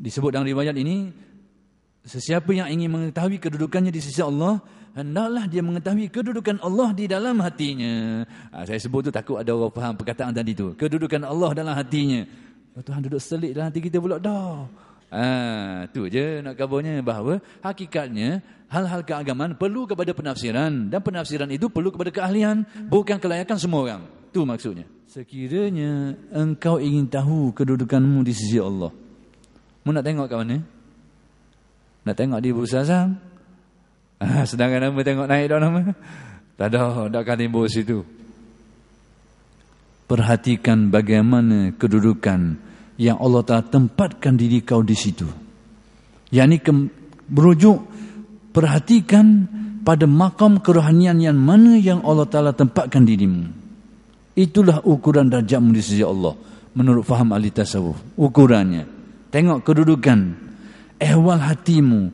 Disebut dalam riwayat ini, sesiapa yang ingin mengetahui kedudukannya di sisi Allah, hendaklah dia mengetahui kedudukan Allah di dalam hatinya. Saya sebut tu takut ada orang faham perkataan tadi tu. Kedudukan Allah dalam hatinya. Tuhan duduk selit dalam hati kita pula dah. Tu je nak kabarnya, bahawa hakikatnya hal-hal keagamaan perlu kepada penafsiran, dan penafsiran itu perlu kepada keahlian, bukan kelayakan semua orang. Tu maksudnya. Sekiranya engkau ingin tahu kedudukanmu di sisi Allah, mu nak tengok kat mana? Nak tengok di bursa saham? Sedangkan nama tengok naik dah nama. Tak ada, tak akan timbul situ. Perhatikan bagaimana kedudukan yang Allah Ta'ala tempatkan diri kau di situ. Yang ini berujuk, perhatikan pada makam kerohanian yang mana yang Allah Ta'ala tempatkan dirimu. Itulah ukuran darjatmu di sisi Allah menurut faham ahli tasawuf. Ukurannya, tengok kedudukan ehwal hatimu,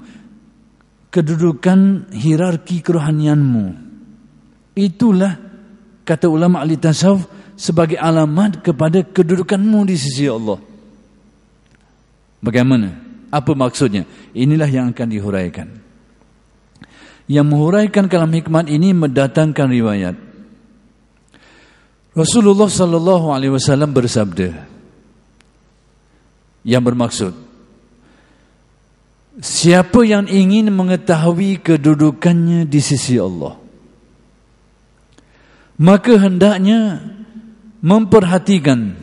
kedudukan hierarki kerohanianmu. Itulah, kata ulama ahli tasawuf, sebagai alamat kepada kedudukanmu di sisi Allah. Bagaimana? Apa maksudnya? Inilah yang akan dihuraikan. Yang menghuraikan kalam hikmat ini mendatangkan riwayat. Rasulullah sallallahu alaihi wasallam bersabda, yang bermaksud, siapa yang ingin mengetahui kedudukannya di sisi Allah, maka hendaknya memperhatikan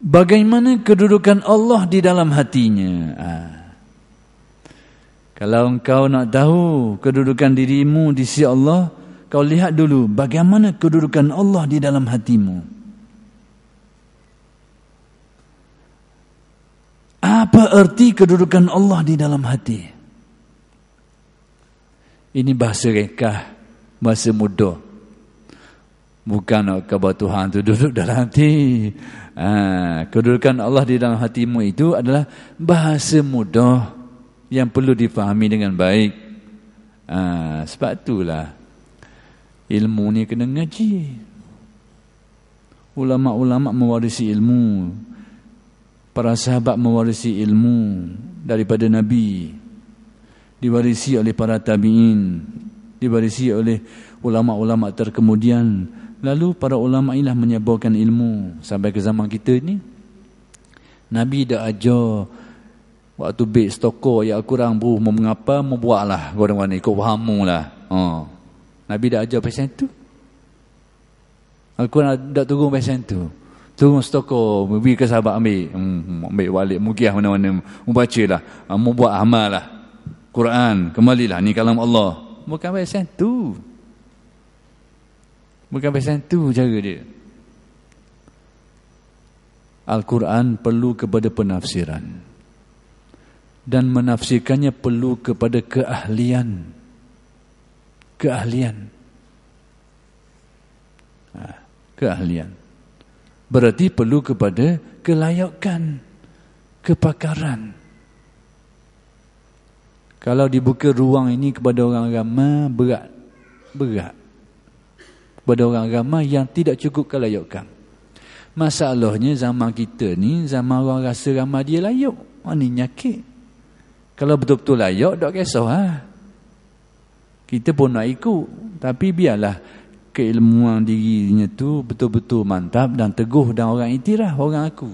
bagaimana kedudukan Allah di dalam hatinya. Kalau engkau nak tahu kedudukan dirimu di sisi Allah, kau lihat dulu bagaimana kedudukan Allah di dalam hatimu. Apa erti kedudukan Allah di dalam hati? Ini bahasa rekah, bahasa mudah. Bukan nak khabar Tuhan tu duduk dalam hati. Kedudukan Allah di dalam hatimu itu adalah bahasa mudah yang perlu difahami dengan baik. Sebab itulah ilmu ni kena ngaji. Ulama-ulama mewarisi ilmu. Para sahabat mewarisi ilmu daripada Nabi, diwarisi oleh para tabi'in, diwarisi oleh ulama-ulama terkemudian. Lalu para ulama inilah menyebarkan ilmu sampai ke zaman kita ni. Nabi dah ajar waktu baik stoko ya kurang bu mau mengapa mau buatlah orang-orang ikut fahamu lah. Nabi dah ajar pasal tu. Al-Quran dah turun pasal tu. Turun stoko, beri ke sahabat ambil. Ambil balik, mugiah mana-mana. Membaca lah. Membuat amal lah. Quran, kembalilah. Ni kalam Allah. Bukan pasal tu. Bukan pasal tu cara dia. Al-Quran perlu kepada penafsiran. Dan menafsirkannya perlu kepada keahlian. Keahlian. Keahlian. Berarti perlu kepada kelayakan, kepakaran. Kalau dibuka ruang ini kepada orang ramai, berat. Kepada orang ramai yang tidak cukup kelayakan. Masalahnya zaman kita ni, zaman orang rasa ramai dia layak. Ini nyakit. Kalau betul-betul layak, tak kisah. Kita pun nak ikut. Tapi biarlah keilmuan dirinya tu betul-betul mantap dan teguh, dan orang iktiraf, orang aku.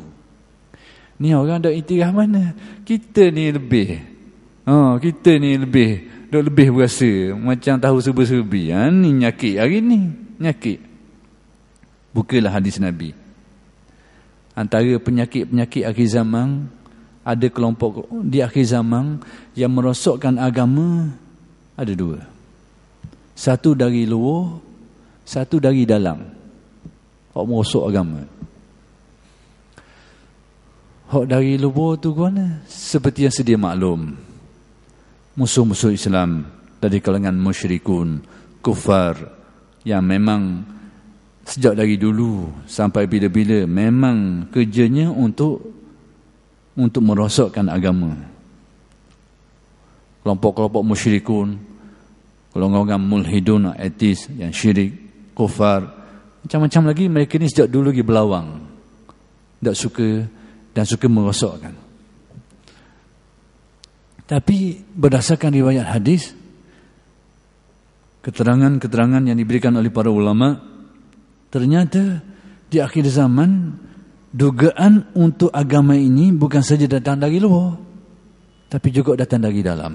Ni orang dah iktiraf mana? Kita ni lebih. Kita ni lebih berasa macam tahu serba-serbi. Ni nyakit hari ni. Nyakit. Bukalah hadis Nabi. Antara penyakit-penyakit akhir zaman, ada kelompok di akhir zaman yang merosakkan agama, ada dua. Satu dari luar, satu dari dalam. Hak merosok agama. Hak dari luar tu mana? Seperti yang sedia maklum, musuh-musuh Islam dari kalangan musyrikun, kufar, yang memang sejak dari dulu sampai bila-bila memang kerjanya untuk merosakkan agama. Kelompok-kelompok musyrikun, golongan mulhidun, ateis yang syirik, kufar, macam-macam lagi. Mereka ni sejak dulu lagi berlawang, tak suka dan suka merosakkan. Tapi berdasarkan riwayat hadis, keterangan-keterangan yang diberikan oleh para ulama, ternyata di akhir zaman dugaan untuk agama ini bukan saja datang dari luar, tapi juga datang dari dalam.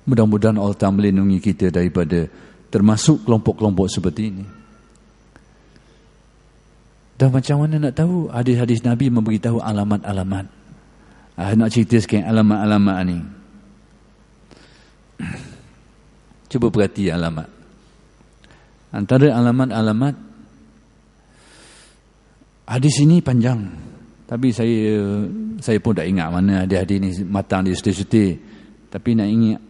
Mudah-mudahan Allah Ta'ala melindungi kita daripada termasuk kelompok-kelompok seperti ini. Dan macam mana nak tahu? Hadis-hadis Nabi memberitahu alamat-alamat. Nak cerita sikit alamat-alamat ni. Cuba perhati alamat. Antara alamat-alamat, hadis ini panjang, tapi saya pun tak ingat mana hadis ni matang di setir-setir. Tapi nak ingat,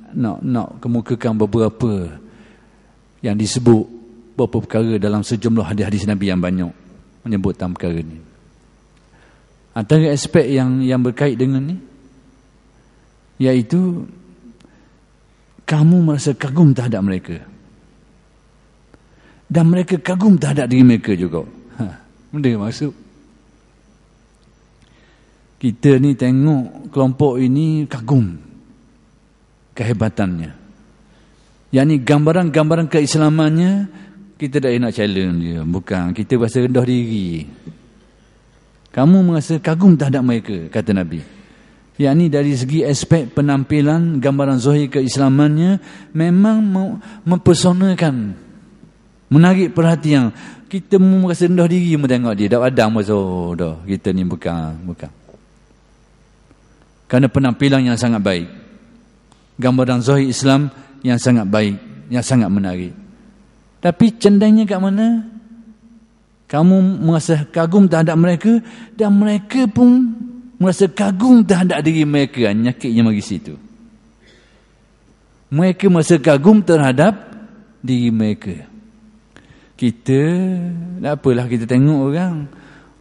nak kemukakan beberapa yang disebut, beberapa perkara dalam sejumlah hadis-hadis Nabi yang banyak menyebut tentang perkara ni. Antara aspek yang berkait dengan ni, iaitu kamu merasa kagum terhadap mereka, dan mereka kagum terhadap diri mereka juga. Benda maksud. Kita ni tengok kelompok ini kagum kehebatannya. Yang ni gambaran-gambaran keislamannya, kita tak nak challenge dia. Bukan, kita rasa rendah diri. Kamu merasa kagum terhadap mereka, kata Nabi. Yang ni dari segi aspek penampilan, gambaran zahir keislamannya memang mempersonakan, menarik perhatian. Kita merasa rendah diri tengok dia. Dah padam masa, dah kita ni bukan. Kerana penampilan yang sangat baik, gambaran zahir Islam yang sangat baik, yang sangat menarik. Tapi cenderungnya kat mana? Kamu merasa kagum terhadap mereka, dan mereka pun merasa kagum terhadap diri mereka. Nyakitnya bagi situ. Mereka merasa kagum terhadap diri mereka. Kita, tak apalah kita tengok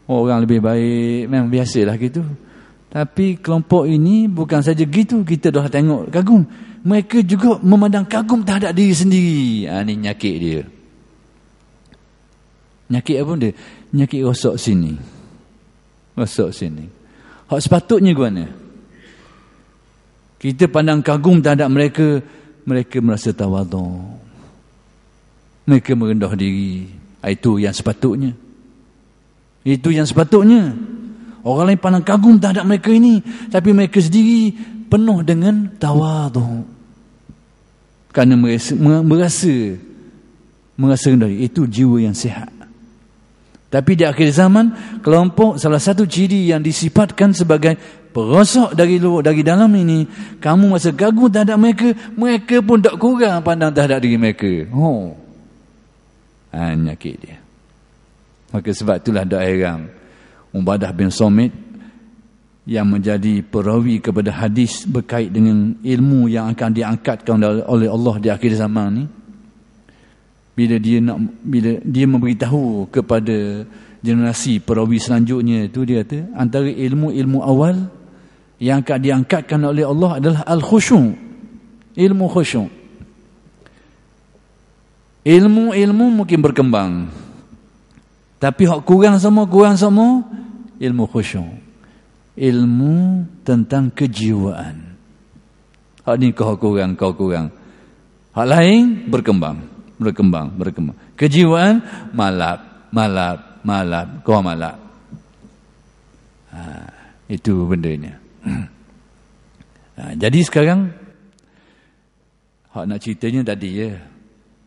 orang lebih baik, memang biasalah gitu. Tapi kelompok ini bukan saja gitu, kita dah tengok kagum. Mereka juga memandang kagum terhadap diri sendiri. Ni nyakit dia. Nyakit apa dia? Nyakit rosok sini. Rosok sini. Hak sepatutnya ke mana? Kita pandang kagum terhadap mereka, mereka merasa tawadhu. Mereka merendah diri. Itu yang sepatutnya. Itu yang sepatutnya. Orang lain pandang kagum terhadap mereka ini, tapi mereka sendiri penuh dengan tawadhu. Kerana merasa rendah diri. Itu jiwa yang sihat. Tapi di akhir zaman, kelompok salah satu ciri yang disifatkan sebagai perosok dari luar, dari dalam ini, kamu masa kagum terhadap mereka, mereka pun tak kurang pandang terhadap diri mereka. Nyakit dia. Maka sebab itulah tak heran Ubadah bin Samit yang menjadi perawi kepada hadis berkait dengan ilmu yang akan diangkatkan oleh Allah di akhir zaman ni, bila dia memberitahu kepada generasi perawi selanjutnya itu, dia kata antara ilmu-ilmu awal yang akan diangkatkan oleh Allah adalah al-khusyu', ilmu khusyu'. Ilmu mungkin berkembang, tapi hak kurang semua ilmu khusyuk, ilmu tentang kejiwaan. Hak ni kau kurang. Hak lain berkembang. Kejiwaan malap, kau malap. Itu bendanya. Jadi sekarang hak nak ceritanya tadi ya,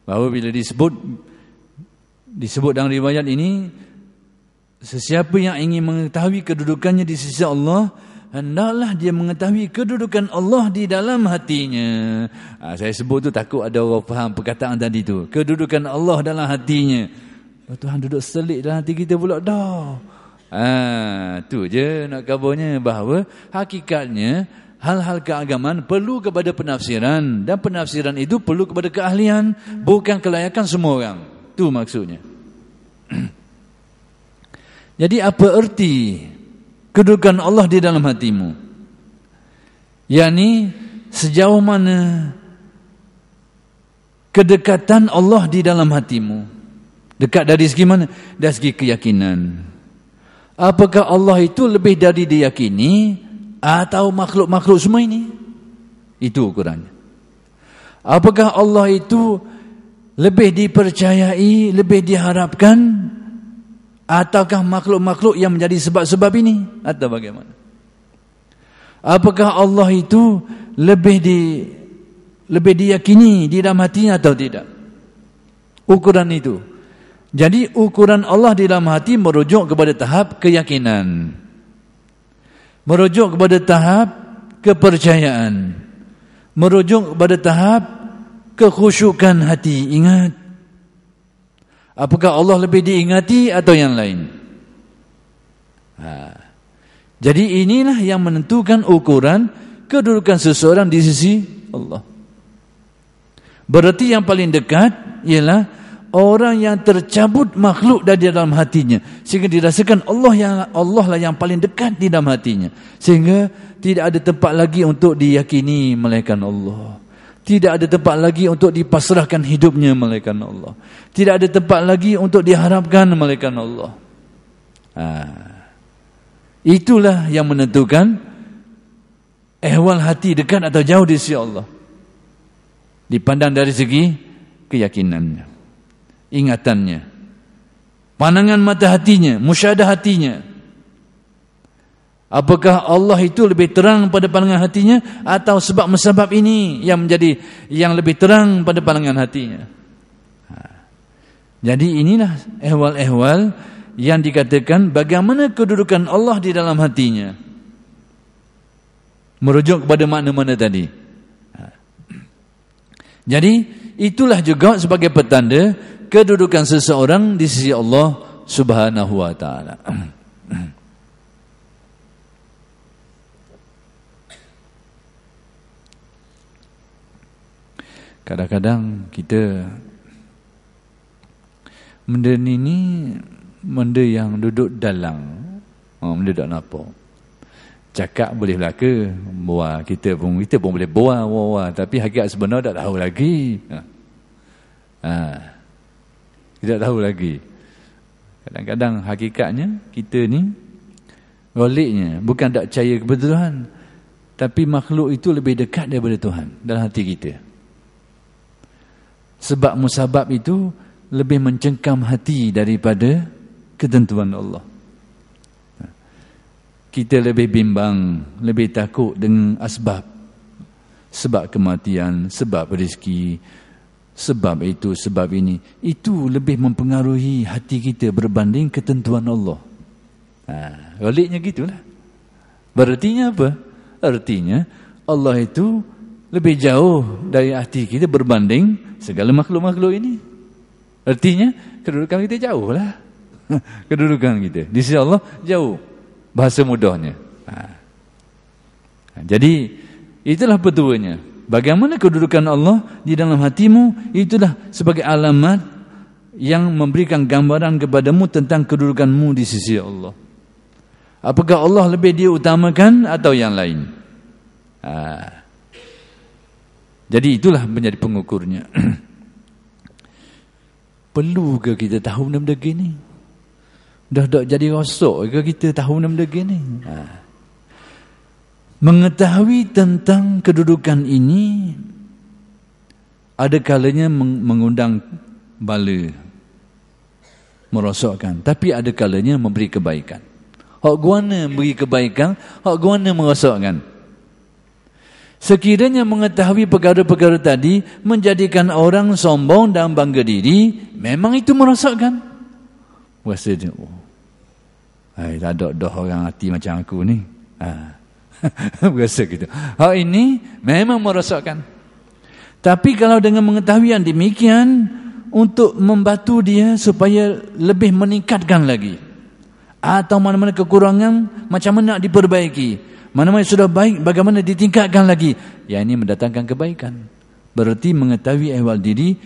bahawa bila disebut dalam riwayat ini, sesiapa yang ingin mengetahui kedudukannya di sisi Allah, hendaklah dia mengetahui kedudukan Allah di dalam hatinya. Saya sebut tu takut ada orang faham perkataan tadi tu. Kedudukan Allah dalam hatinya. Tuhan duduk selit dalam hati kita pula dah. Tu je nak kabarnya, bahawa hakikatnya hal-hal keagamaan perlu kepada penafsiran, dan penafsiran itu perlu kepada keahlian, bukan kelayakan semua orang. Tu maksudnya. Jadi apa erti kedudukan Allah di dalam hatimu? yakni sejauh mana kedekatan Allah di dalam hatimu. Dekat dari segi mana? Dari segi keyakinan. Apakah Allah itu lebih dari diyakini, atau makhluk-makhluk semua ini? Itu ukurannya. Apakah Allah itu lebih dipercayai, lebih diharapkan, ataukah makhluk-makhluk yang menjadi sebab-sebab ini, atau bagaimana? Apakah Allah itu lebih diyakini di dalam hatinya atau tidak? Ukuran itu. Jadi ukuran Allah di dalam hati merujuk kepada tahap keyakinan, merujuk kepada tahap kepercayaan, merujuk kepada tahap kekhusyukan hati. Ingat, apakah Allah lebih diingati atau yang lain? Jadi inilah yang menentukan ukuran kedudukan seseorang di sisi Allah. Berarti yang paling dekat ialah orang yang tercabut makhluk dari dalam hatinya, sehingga dirasakan Allah lah yang paling dekat di dalam hatinya, sehingga tidak ada tempat lagi untuk diyakini melainkan Allah. Tidak ada tempat lagi untuk dipasrahkan hidupnya melainkan Allah. Tidak ada tempat lagi untuk diharapkan melainkan Allah. Itulah yang menentukan ehwal hati dekat atau jauh di sisi Allah. Dipandang dari segi keyakinannya, ingatannya, pandangan mata hatinya, musyahadah hatinya. Apakah Allah itu lebih terang pada pandangan hatinya, atau sebab musabab ini yang menjadi yang lebih terang pada pandangan hatinya? Jadi inilah ehwal-ehwal yang dikatakan bagaimana kedudukan Allah di dalam hatinya, merujuk kepada makna-makna tadi. Jadi itulah juga sebagai petanda kedudukan seseorang di sisi Allah Subhanahu wa taala. Kadang-kadang kita benda ni benda yang duduk dalam, benda tak nampak. Cakap boleh belaka, buah kita pun boleh buah, tapi hakikat sebenar tak tahu lagi. Tidak tahu lagi. Kadang-kadang hakikatnya kita ni goliknya bukan tak percaya kepada Tuhan, tapi makhluk itu lebih dekat daripada Tuhan dalam hati kita. Sebab musabab itu lebih mencengkam hati daripada ketentuan Allah. Kita lebih bimbang, lebih takut dengan asbab. Sebab kematian, sebab rezeki, sebab itu, sebab ini. Itu lebih mempengaruhi hati kita berbanding ketentuan Allah. Galiknya gitulah. Berartinya apa? Artinya Allah itu lebih jauh dari hati kita berbanding segala makhluk-makhluk ini. Artinya kedudukan kita jauh lah. Kedudukan kita di sisi Allah jauh. Bahasa mudahnya. Jadi itulah petuanya. Bagaimana kedudukan Allah di dalam hatimu, itulah sebagai alamat yang memberikan gambaran kepadamu tentang kedudukanmu di sisi Allah. Apakah Allah lebih diutamakan atau yang lain? Jadi itulah menjadi pengukurnya. Perlu ke kita tahu benda gini? Dah tak jadi rosak ke kita tahu benda gini? Mengetahui tentang kedudukan ini ada kalanya mengundang bala, merosakkan, tapi ada kalanya memberi kebaikan. Hak guana beri kebaikan, hak guana merosakkan. Sekiranya mengetahui perkara-perkara tadi menjadikan orang sombong dan bangga diri, memang itu merosakkan. Rasa dia, tak ada dah orang hati macam aku ni. Berasa gitu. Hal ini memang merosakkan. Tapi kalau dengan mengetahui yang demikian, untuk membantu dia supaya lebih meningkatkan lagi, atau mana-mana kekurangan macam mana nak diperbaiki, mana-mana sudah baik bagaimana ditingkatkan lagi, yang ini mendatangkan kebaikan. Berarti mengetahui ehwal diri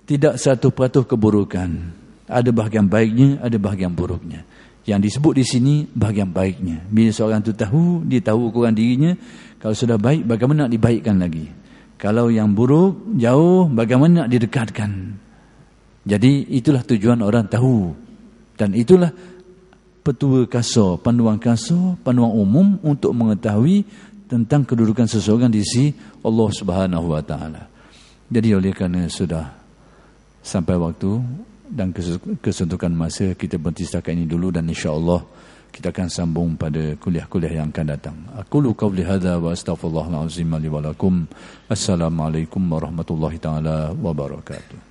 tidak 100% keburukan. Ada bahagian baiknya, ada bahagian buruknya. Yang disebut di sini bahagian baiknya. Bila seorang itu tahu, dia tahu ukuran dirinya. Kalau sudah baik, bagaimana nak dibaikkan lagi. Kalau yang buruk, jauh, bagaimana nak didekatkan. Jadi itulah tujuan orang tahu. Dan itulah petua kasar, panduan kasar, panduan umum untuk mengetahui tentang kedudukan seseorang di sisi Allah Subhanahu wa taala. Jadi oleh kerana sudah sampai waktu dan kesentukan masa, kita berhenti setakat ini dulu, dan insya-Allah kita akan sambung pada kuliah-kuliah yang akan datang. Aku lu qauli hadza wa astaghfirullahal azim li wa lakum. Assalamualaikum warahmatullahi taala wabarakatuh.